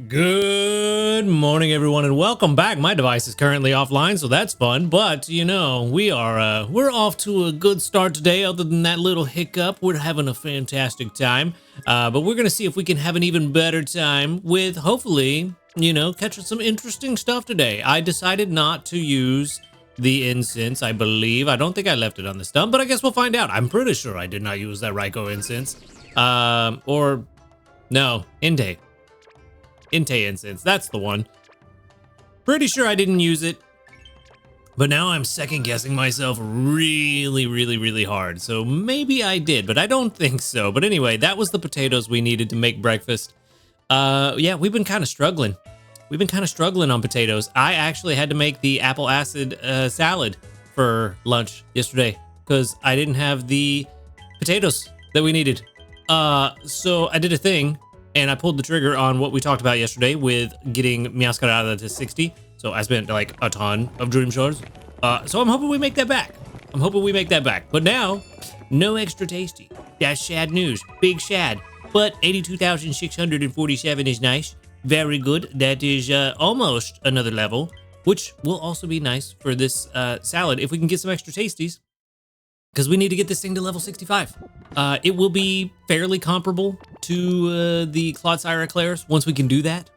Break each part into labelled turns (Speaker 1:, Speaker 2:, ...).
Speaker 1: Good morning, everyone, and welcome back. My device is currently offline, so that's fun. But you know, we're off to a good start today. Other than that little hiccup, we're having a fantastic time. But we're gonna see if we can have an even better time with hopefully, catching some interesting stuff today. I decided not to use the incense. I believe I don't think I left it on the stump, but I guess we'll find out. I'm pretty sure I did not use that Raikou incense. Or no, Inte incense, that's the one. Pretty sure I didn't use it, but now I'm second guessing myself really hard. So maybe I did, but I don't think so. But anyway, that was the potatoes we needed to make breakfast. Yeah, we've been kind of struggling. We've been kind of struggling on potatoes. I actually had to make the apple acid salad for lunch yesterday because I didn't have the potatoes that we needed. So I did a thing. And I pulled the trigger on what we talked about yesterday with getting Meowscarada to 60. So I spent like a ton of dream shards. So I'm hoping we make that back. But now, no extra tasty. That's sad news. Big sad. But 82,647 is nice. Very good. That is almost another level, which will also be nice for this salad if we can get some extra tasties. Because we need to get this thing to level 65. It will be fairly comparable to the Clodsire Eclairs once we can do that.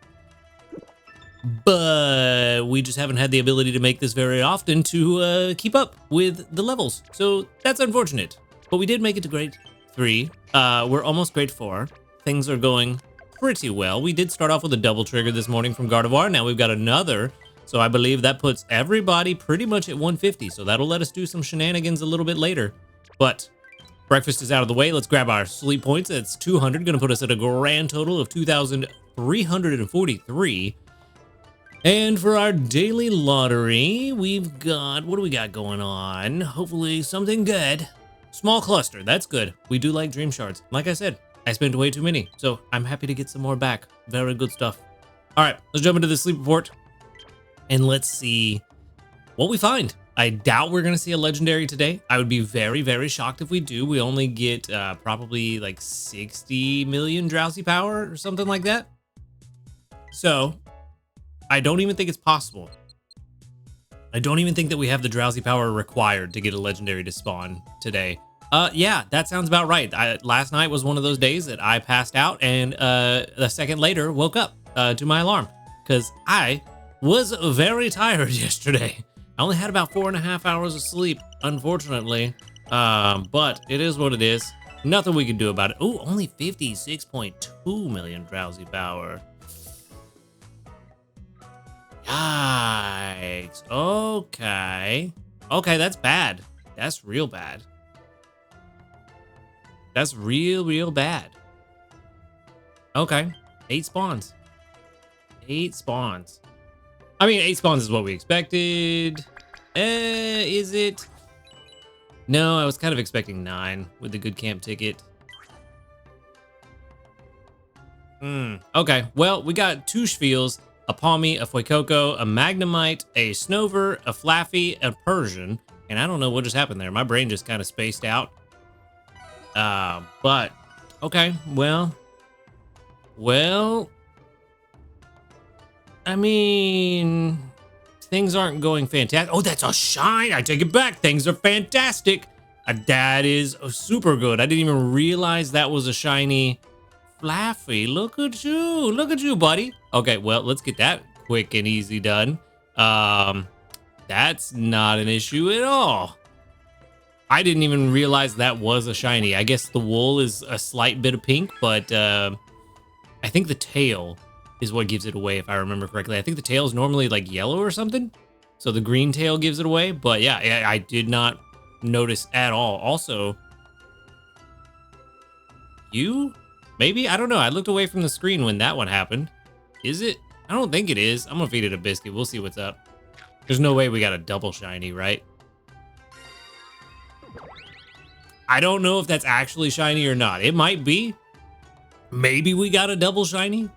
Speaker 1: But we just haven't had the ability to make this very often to keep up with the levels. So that's unfortunate. But we did make it to grade 3. We're almost grade 4. Things are going pretty well. We did start off with a double trigger this morning from Gardevoir. Now we've got another. So I believe that puts everybody pretty much at 150. So that'll let us do some shenanigans a little bit later. But breakfast is out of the way. Let's grab our sleep points. That's 200. Going to put us at a grand total of 2,343. And for our daily lottery, we've got, what do we got going on? Hopefully something good. Small cluster. That's good. We do like dream shards. Like I said, I spent way too many. So I'm happy to get some more back. Very good stuff. All right, let's jump into the sleep report. And let's see what we find. I doubt we're going to see a legendary today. I would be very shocked if we do. We only get probably like 60 million Drowsy Power or something like that. So I don't even think it's possible. I don't even think that we have the Drowsy Power required to get a legendary to spawn today. Yeah, that sounds about right. Last night was one of those days that I passed out and a second later woke up to my alarm because I was very tired yesterday. I only had about 4.5 hours of sleep, unfortunately. But it is what it is. Nothing we can do about it. Oh, only 56.2 million Drowsy Power. Yikes. Okay. Okay, that's bad. That's real bad. That's real bad. Okay. 8 spawns. 8 spawns. I mean, 8 spawns is what we expected. Is it? No, I was kind of expecting 9 with the good camp ticket. Okay, well, we got 2 Shveels, a Pawmi, a Fuecoco, a Magnemite, a Snover, a Flaaffy, a Persian. And I don't know what just happened there. My brain just kind of spaced out. But, okay, well... I mean, things aren't going fantastic. Oh, that's a shine. I take it back. Things are fantastic. That is super good. I didn't even realize that was a shiny Flaaffy. Look at you. Look at you, buddy. Okay, well, let's get that quick and easy done. That's not an issue at all. I didn't even realize that was a shiny. I guess the wool is a slight bit of pink, but I think the tail is what gives it away, if I remember correctly. I think the tail is normally like yellow or something, so the green tail gives it away. But yeah, I did not notice at all. Also, maybe, I don't know. I looked away from the screen when that one happened. Is it? I don't think it is. I'm gonna feed it a biscuit. We'll see what's up. There's no way we got a double shiny, right? I don't know if that's actually shiny or not. It might be. Maybe we got a double shiny.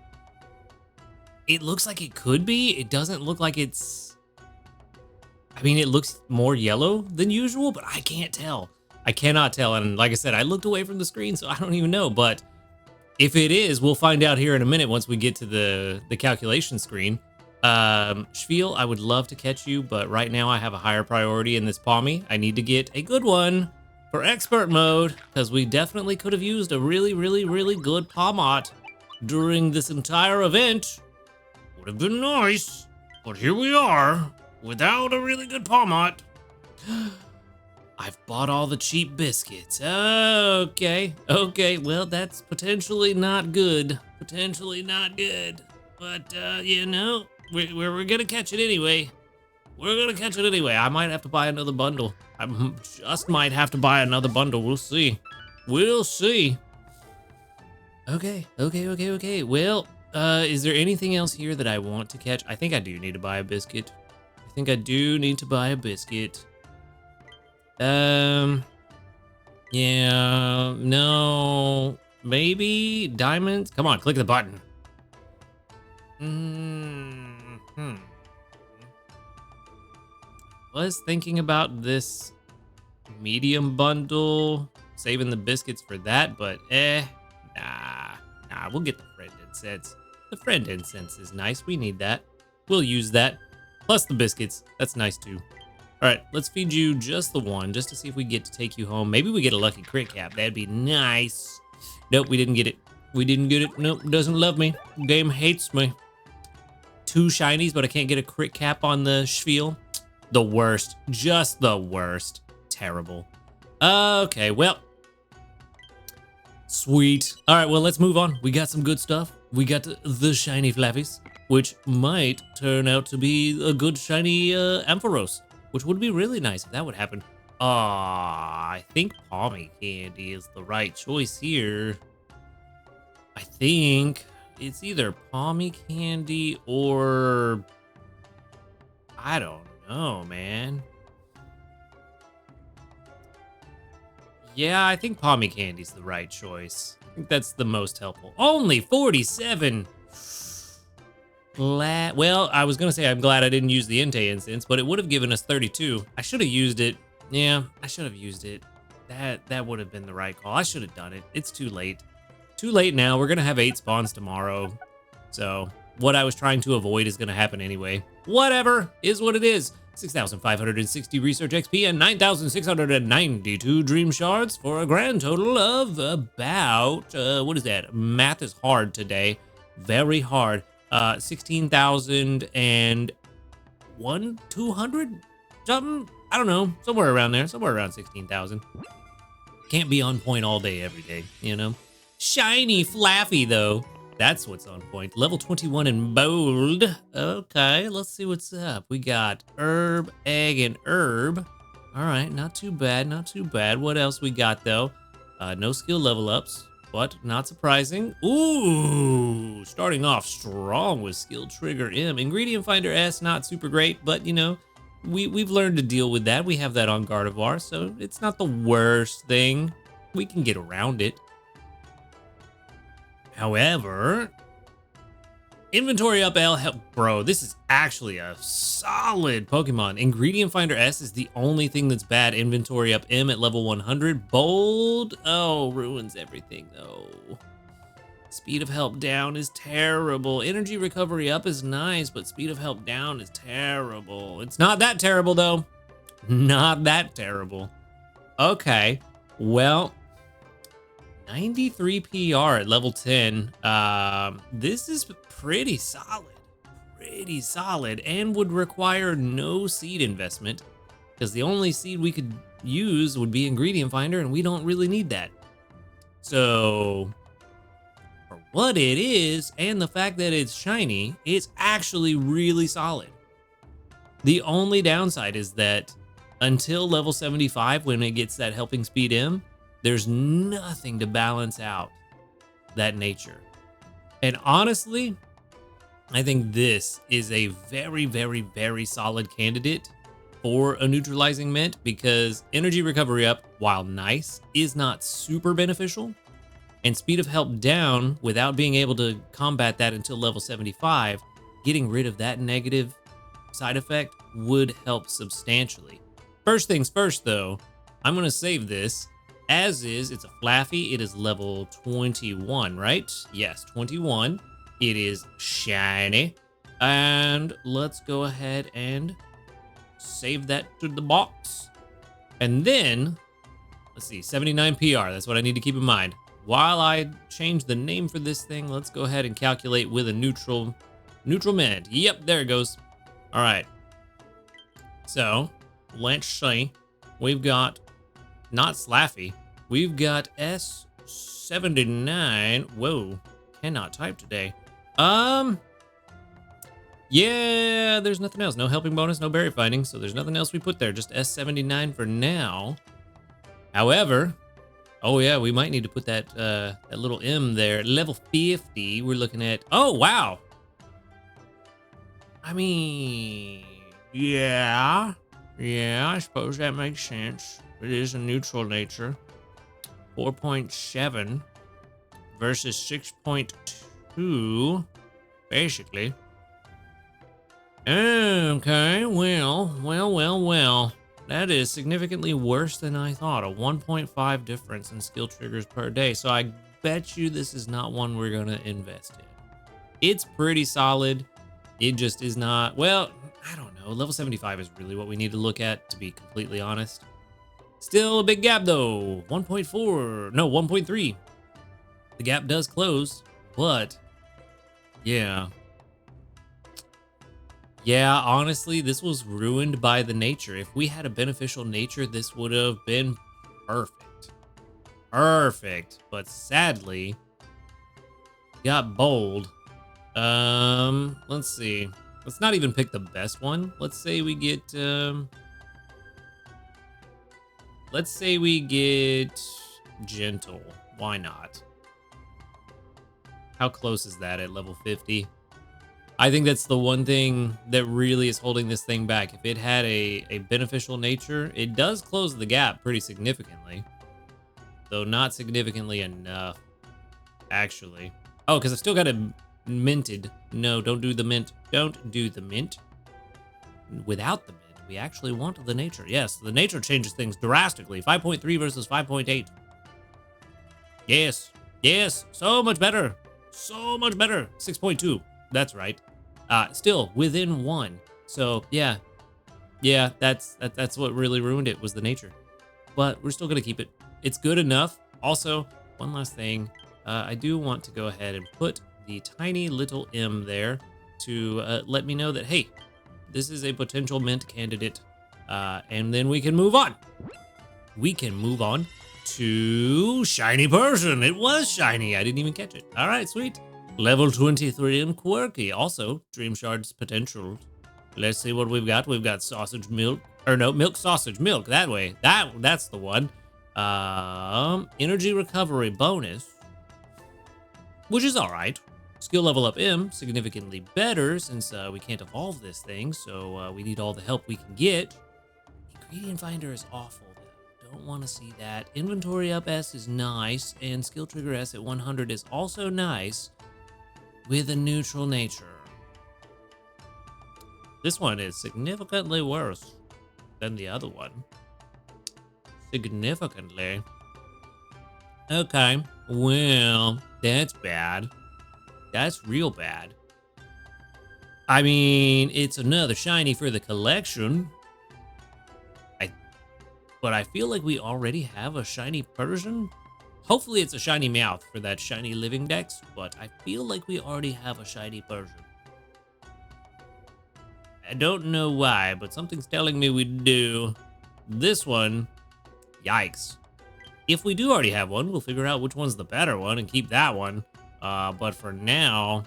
Speaker 1: It looks like it could be. It doesn't look like it's... I mean, it looks more yellow than usual, but I can't tell. I cannot tell. And like I said, I looked away from the screen, so I don't even know. But If it is, we'll find out here in a minute once we get to the calculation screen. Spiel, I would love to catch you, but right now I have a higher priority in this Pawmi. I need to get a good one for expert mode, because we definitely could have used a really, really, really good Pawmot during this entire event. Would have been nice, but here we are, without a really good Pawmot. I've bought all the cheap biscuits. Okay, well, that's potentially not good. Potentially not good. But, you know, we're gonna catch it anyway. We're gonna catch it anyway. I might have to buy another bundle. I just might have to buy another bundle. We'll see. We'll see. Okay. Well, is there anything else here that I want to catch? I think I do need to buy a biscuit. I think I do need to buy a biscuit. Yeah, no, maybe diamonds. Come on, click the button. Was thinking about this medium bundle, saving the biscuits for that, but nah, we'll get the friend incense. The friend incense is nice. We need that. We'll use that. Plus the biscuits. That's nice too. All right, let's feed you just the one, just to see if we get to take you home. Maybe we get a lucky crit cap. That'd be nice. Nope, we didn't get it. We didn't get it. Nope, doesn't love me. Game hates me. 2 shinies, but I can't get a crit cap on the spiel. The worst. Just the worst. Terrible. Okay, well. Sweet. All right, well, let's move on. We got some good stuff. We got the shiny Flaaffies, which might turn out to be a good shiny Ampharos. Which would be really nice if that would happen. I think Pawmi candy is the right choice here. I think it's either Pawmi candy or... I don't know, man. Yeah, I think Pawmi candy's the right choice. I think that's the most helpful. Only 47! Well, I was gonna say I'm glad I didn't use the Entei instance, but it would have given us 32. I should have used it. Yeah, I should have used it. That would have been the right call. I should have done it. It's too late. Too late now. We're gonna have 8 spawns tomorrow. So what I was trying to avoid is gonna happen anyway. Whatever, is what it is. 6,560 research XP and 9,692 dream shards for a grand total of about, what is that? Math is hard today. Very hard. 16,002 something. I don't know, somewhere around there, somewhere around 16,000. Can't be on point all day, every day, you know. Shiny Flaaffy though, that's what's on point. Level 21 in bold. Okay, let's see what's up. We got herb, egg, and herb. All right, not too bad, not too bad. What else we got though? No skill level ups. But not surprising. Ooh, starting off strong with skill trigger M. Ingredient finder S, not super great, but you know, we've learned to deal with that. We have that on Gardevoir, so it's not the worst thing. We can get around it. However, inventory up L, bro, this is actually a solid Pokemon. Ingredient finder S is the only thing that's bad. Inventory up M at level 100. Bold, oh, ruins everything though. Speed of help down is terrible. Energy recovery up is nice, but speed of help down is terrible. It's not that terrible though. Not that terrible. Okay, well, 93 PR at level 10. This is pretty solid, and would require no seed investment, because the only seed we could use would be ingredient finder, and we don't really need that. So for what it is, and the fact that it's shiny, it's actually really solid. The only downside is that until level 75, when it gets that helping speed M, there's nothing to balance out that nature. And honestly, I think this is a very, very, very solid candidate for a neutralizing mint, because energy recovery up, while nice, is not super beneficial. And speed of help down, without being able to combat that until level 75, getting rid of that negative side effect would help substantially. First things first though, I'm gonna save this. as is, it's a Flaaffy. It is level 21, right? Yes, 21. It is shiny. And let's go ahead and save that to the box. And then, let's see, 79 PR. That's what I need to keep in mind. While I change the name for this thing, let's go ahead and calculate with a neutral mint. Yep, there it goes. All right. So, let's see. We've got, not Flaaffy, we've got S79. Whoa, cannot type today. Yeah, there's nothing else. No helping bonus, no berry finding, so there's nothing else we put there. Just S79 for now. However, oh yeah, we might need to put that that little M there. Level 50, we're looking at, oh wow. I mean, yeah, I suppose that makes sense. It is a neutral nature. 4.7 versus 6.2, basically. Okay, well. That is significantly worse than I thought. A 1.5 difference in skill triggers per day. So I bet you this is not one we're gonna invest in. It's pretty solid. It just is not, well, I don't know. Level 75 is really what we need to look at, to be completely honest. Still a big gap though. 1.4, no, 1.3. The gap does close, but yeah. Yeah, honestly, this was ruined by the nature. If we had a beneficial nature, this would have been perfect. Perfect. But sadly, got bold. Let's see. Let's not even pick the best one. Let's say we get, let's say we get gentle. Why not? How close is that at level 50? I think that's the one thing that really is holding this thing back. If it had a beneficial nature, it does close the gap pretty significantly. Though not significantly enough, actually. Oh, because I've still got it minted. No, don't do the mint. Don't do the mint. Without the mint, we actually want the nature. Yes, the nature changes things drastically. 5.3 versus 5.8. Yes, so much better. So much better. 6.2. That's right. Still within 1. So yeah, that's what really ruined it, was the nature. But we're still gonna keep it. It's good enough. Also, one last thing, I do want to go ahead and put the tiny little M there to let me know that, hey, this is a potential mint candidate, and then we can move on. We can move on to shiny Persian. It was shiny. I didn't even catch it. All right, sweet. Level 23 and quirky. Also, Dream Shard's potential. Let's see what we've got. We've got sausage milk. Or no, milk sausage milk. That way. That's the one. Energy recovery bonus. Which is alright. Skill level up M. Significantly better since we can't evolve this thing. So we need all the help we can get. Ingredient finder is awful though. Don't want to see that. Inventory up S is nice. And skill trigger S at 100 is also nice. With a neutral nature. This one is significantly worse than the other one. Significantly. Okay, well, that's bad. That's real bad. I mean, it's another shiny for the collection. But I feel like we already have a shiny Persian. Hopefully it's a shiny mouth for that shiny living dex, but I feel like we already have a shiny Persian. I don't know why, but something's telling me we do. This one, yikes. If we do already have one, we'll figure out which one's the better one and keep that one. But for now,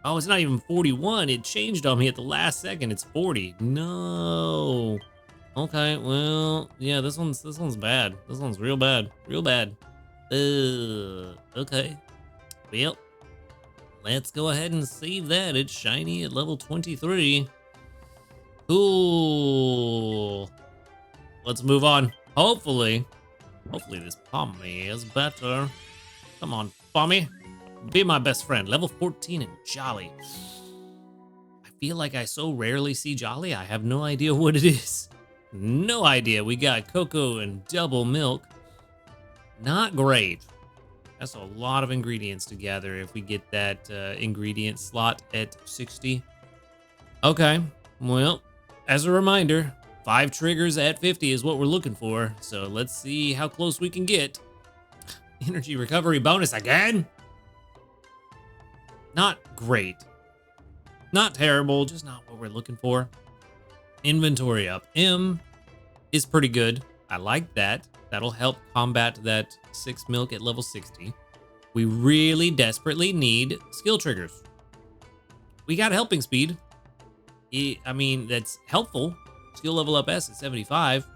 Speaker 1: oh, it's not even 41. It changed on me at the last second. It's 40. No. Okay, well, yeah, this one's bad. This one's real bad. Real bad. Okay. Well, let's go ahead and save that. It's shiny at level 23. Cool. Let's move on. Hopefully this Pawmi is better. Come on, Pawmi. Be my best friend. Level 14 and Jolly. I feel like I so rarely see Jolly. I have no idea what it is. No idea. We got cocoa and double milk. Not great. That's a lot of ingredients to gather if we get that ingredient slot at 60. Okay, well, as a reminder, 5 triggers at 50 is what we're looking for. So let's see how close we can get. Energy recovery bonus again? Not great. Not terrible, just not what we're looking for. Inventory up. M is pretty good. I like that. That'll help combat that 6 milk at level 60. We really desperately need skill triggers. We got helping speed. I mean, that's helpful. Skill level up S at 75.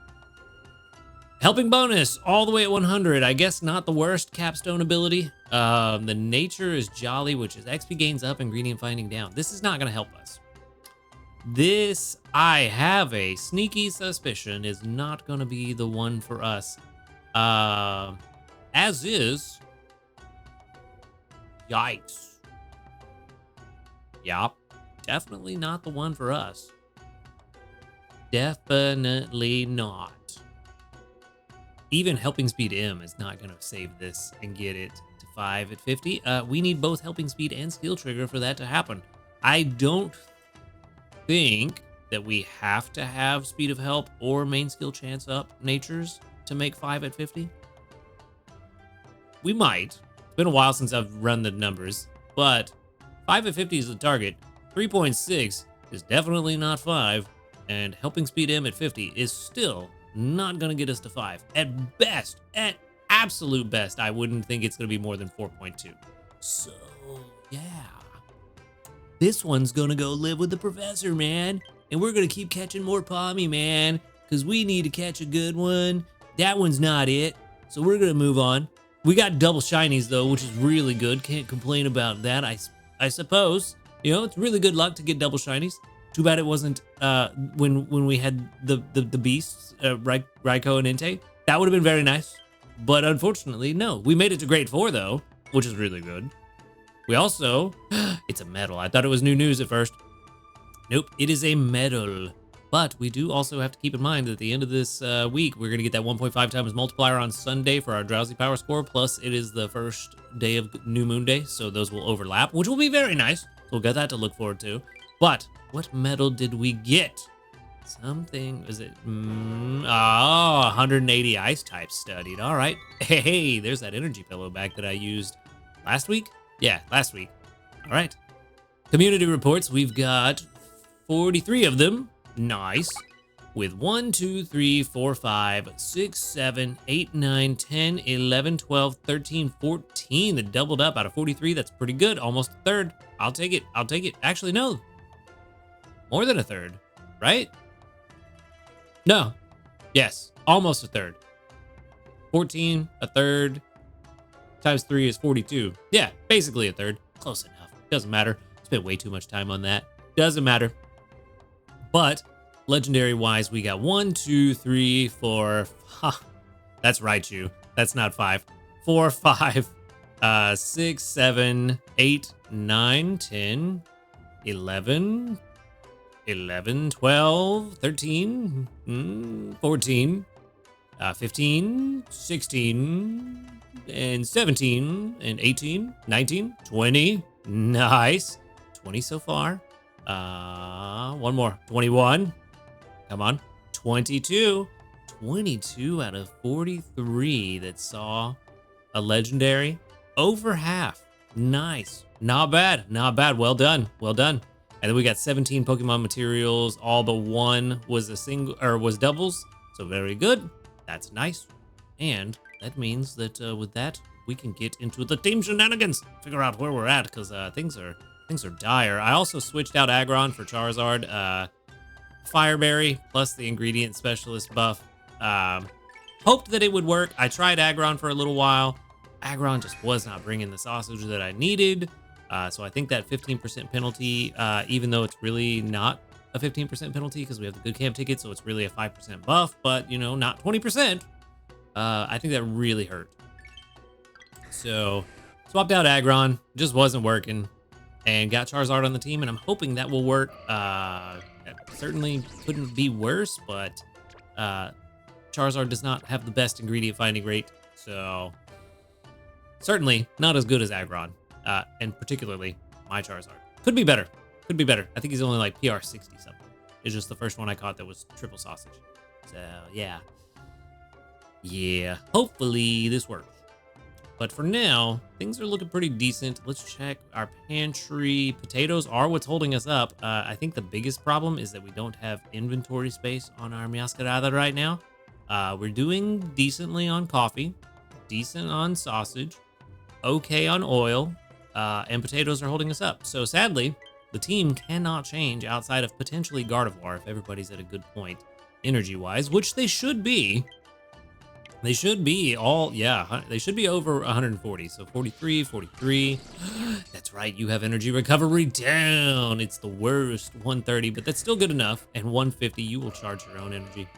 Speaker 1: Helping bonus all the way at 100. I guess not the worst capstone ability. The nature is jolly, which is XP gains up, ingredient finding down. This is not going to help us. This, I have a sneaky suspicion, is not going to be the one for us. As is. Yikes. Yup. Definitely not the one for us. Definitely not. Even helping speed M is not going to save this and get it to 5 at 50. We need both helping speed and skill trigger for that to happen. I don't think that we have to have speed of help or main skill chance up natures to make 5 at 50. We might. It's been a while since I've run the numbers, but 5 at 50 is the target. 3.6 is definitely not 5, and helping speed M at 50 is still not going to get us to 5. At best, at absolute best, I wouldn't think it's going to be more than 4.2. So, yeah. This one's going to go live with the professor, man. And we're going to keep catching more Pawmi, man, because we need to catch a good one. That one's not it, so we're going to move on. We got double shinies, though, which is really good. Can't complain about that, I suppose. You know, it's really good luck to get double shinies. Too bad it wasn't when we had the beasts, Raikou and Entei. That would have been very nice. But unfortunately, no. We made it to grade 4, though, which is really good. We also... it's a medal. I thought it was new news at first. Nope, it is a medal. But we do also have to keep in mind that at the end of this week, we're going to get that 1.5 times multiplier on Sunday for our Drowsy Power score. Plus, it is the first day of New Moon Day, so those will overlap, which will be very nice. So we'll get that to look forward to. But what medal did we get? Something, was it? 180 ice types studied. All right. Hey, there's that energy pillow back that I used last week. Yeah, last week. All right. Community reports, we've got 43 of them. Nice. With 1, 2, 3, 4, 5, 6, 7, 8, 9, 10, 11, 12, 13, 14. That doubled up out of 43. That's pretty good. Almost a third. I'll take it. I'll take it. Actually, no. More than a third, right? No. Yes. Almost a third. 14, a third. Times 3 is 42. Yeah, basically a third. Close enough. Doesn't matter. Spent way too much time on that. Doesn't matter. But legendary wise, we got 1, 2, 3, 4. That's Raichu. That's not 5. 4, 5, 6, 7, 8, 9, 10, 11, 12, 13, 14, 15, 16, and 17, and 18, 19, 20. Nice. 20 so far. One more. 21. Come on. 22. 22 out of 43 that saw a legendary. Over half. Nice. Not bad. Not bad. Well done. Well done. And then we got 17 Pokemon materials. All but one was a single or was doubles. So very good. That's nice. And that means that with that, we can get into the team shenanigans. Figure out where we're at because things are dire. I also switched out Aggron for Charizard. Fireberry plus the ingredient specialist buff. Hoped that it would work. I tried Aggron for a little while. Aggron just was not bringing the sausage that I needed. So I think that 15% penalty, even though it's really not a 15% penalty because we have the good camp ticket, so it's really a 5% buff, but you know, not 20%. I think that really hurt. So swapped out Aggron, just wasn't working, and got Charizard on the team, and I'm hoping that will work. It certainly couldn't be worse, but Charizard does not have the best ingredient finding rate, so Certainly not as good as Aggron, and particularly my Charizard. Could be better. Could be better. I think he's only like PR 60 something. It's just the first one I caught that was triple sausage. So, yeah. Yeah, hopefully this works. But for now, things are looking pretty decent. Let's check our pantry. Potatoes are what's holding us up. I think the biggest problem is that we don't have inventory space on our Masquerada right now. We're doing decently on coffee, decent on sausage, okay on oil, and potatoes are holding us up. So sadly, the team cannot change outside of potentially Gardevoir if everybody's at a good point energy-wise, which they should be. They should be all, yeah, they should be over 140. So 43, 43. That's right, you have energy recovery down. It's the worst, 130, but that's still good enough. And 150, you will charge your own energy.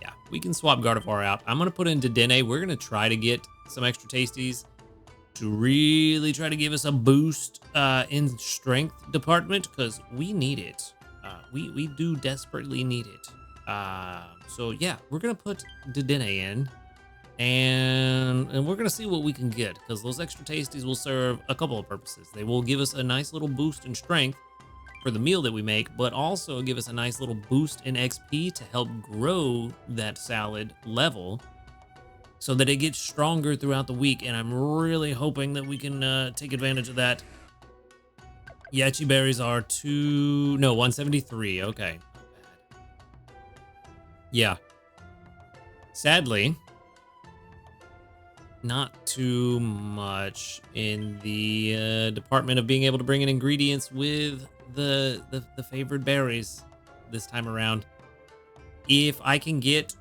Speaker 1: Yeah, we can swap Gardevoir out. I'm going to put in Dedenne. We're going to try to get some extra tasties to really try to give us a boost in strength department because we need it. We do desperately need it. So yeah, we're gonna put Dedenne in, and we're gonna see what we can get because those extra tasties will serve a couple of purposes. They will give us a nice little boost in strength for the meal that we make, but also give us a nice little boost in XP to help grow that salad level so that it gets stronger throughout the week. And I'm really hoping that we can take advantage of that. Yachi berries are 173. Okay. Yeah. Sadly, not too much in the department of being able to bring in ingredients with the favored berries this time around. If I can get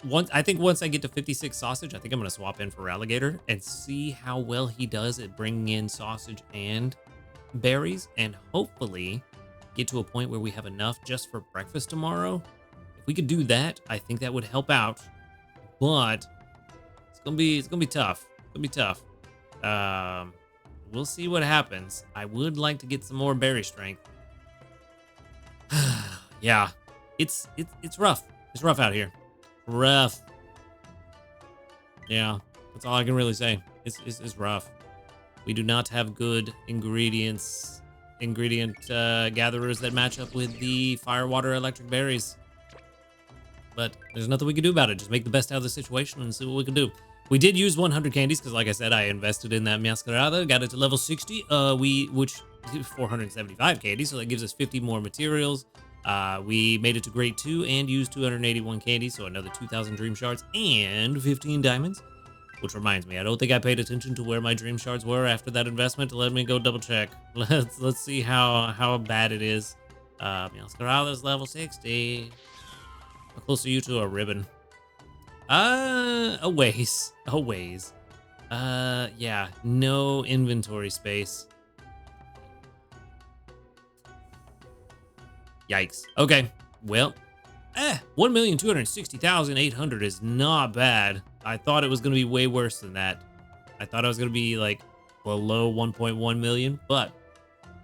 Speaker 1: once I get to 56 sausage, I think I'm going to swap in for Alligator and see how well he does at bringing in sausage and berries, and hopefully get to a point where we have enough just for breakfast tomorrow. We could do that. I think that would help out, but it's gonna be tough. It's gonna be tough. We'll see what happens. I would like to get some more berry strength. Yeah, it's rough. It's rough out here. Rough. Yeah, that's all I can really say. It's rough. We do not have good ingredient gatherers that match up with the fire, water, electric berries. But there's nothing we can do about it. Just make the best out of the situation and see what we can do. We did use 100 candies because, like I said, I invested in that Masquerada, got it to level 60, which 475 candies, so that gives us 50 more materials. We made it to grade 2 and used 281 candies, so another 2,000 dream shards and 15 diamonds. Which reminds me, I don't think I paid attention to where my dream shards were after that investment. Let me go double check. Let's see how bad it is. Masquerada's level 60. How close are you to a ribbon? A ways. Yeah, no inventory space. Yikes. Okay, well, 1,260,800 is not bad. I thought it was going to be way worse than that. I thought I was going to be like below 1.1 million, but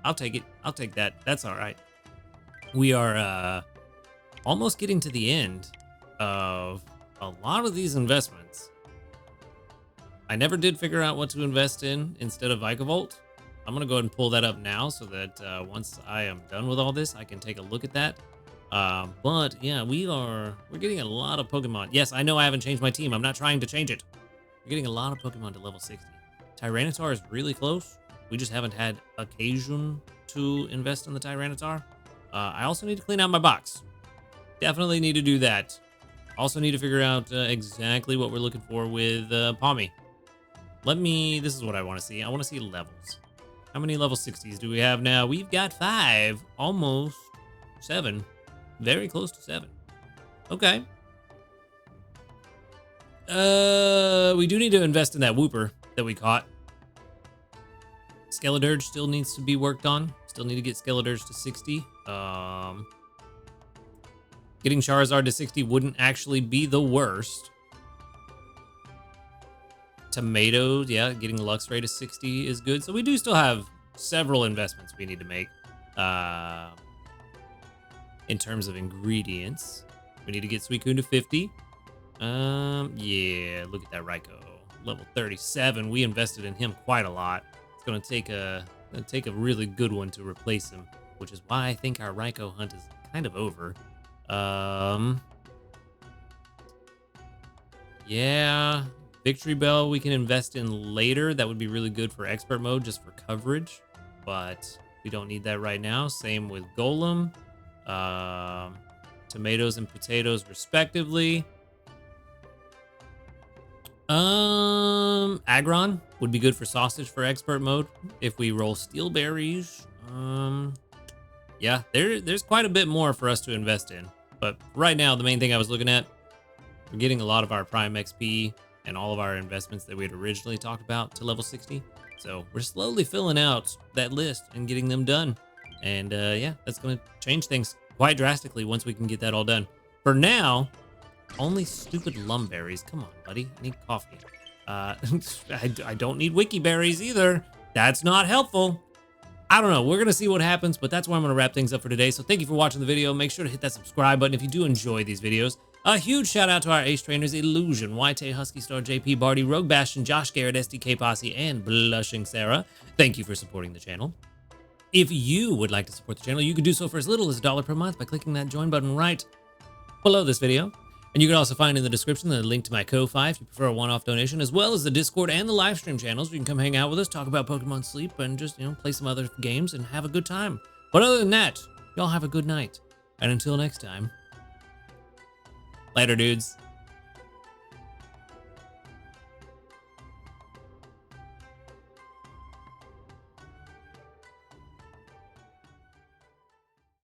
Speaker 1: I'll take it. I'll take that. That's all right. We are almost getting to the end of a lot of these investments. I never did figure out what to invest in instead of Vikavolt. I'm going to go ahead and pull that up now so that once I am done with all this, I can take a look at that. But yeah, we're getting a lot of Pokemon. Yes, I know I haven't changed my team. I'm not trying to change it. We're getting a lot of Pokemon to level 60. Tyranitar is really close. We just haven't had occasion to invest in the Tyranitar. I also need to clean out my box. Definitely need to do that. Also need to figure out exactly what we're looking for with Pawmi. This is what I want to see. I want to see levels. How many level 60s do we have now? We've got 5, almost 7. Very close to 7. Okay. We do need to invest in that Wooper that we caught. Skeledirge still needs to be worked on. Still need to get Skeledirge to 60. Getting Charizard to 60 wouldn't actually be the worst. Tomatoes, yeah, getting Luxray to 60 is good. So we do still have several investments we need to make. In terms of ingredients, we need to get Suicune to 50. Yeah, look at that Raikou. level 37. We invested in him quite a lot. It's gonna take a really good one to replace him, which is why I think our Raikou hunt is kind of over. Yeah, Victory Bell we can invest in later. That would be really good for expert mode, just for coverage, but we don't need that right now. Same with Golem, tomatoes and potatoes respectively. Aggron would be good for sausage for expert mode if we roll steel berries. Yeah, there's quite a bit more for us to invest in, but right now the main thing I was looking at, we're getting a lot of our prime XP and all of our investments that we had originally talked about to level 60. So we're slowly filling out that list and getting them done. And yeah, that's going to change things quite drastically once we can get that all done. For now, only stupid lumberries. Come on, buddy. I need coffee. I don't need wiki berries either. That's not helpful. I don't know. We're going to see what happens, but that's where I'm going to wrap things up for today. So thank you for watching the video. Make sure to hit that subscribe button if you do enjoy these videos. A huge shout out to our ace trainers, Illusion, YT, Husky Star, JP, Barty, Rogue Bastion, Josh Garrett, SDK Posse, and Blushing Sarah. Thank you for supporting the channel. If you would like to support the channel, you can do so for as little as $1 per month by clicking that join button right below this video. And you can also find in the description the link to my Ko-Fi if you prefer a one-off donation, as well as the Discord and the live stream channels where you can come hang out with us, talk about Pokemon Sleep, and just, play some other games and have a good time. But other than that, y'all have a good night. And until next time, later, dudes.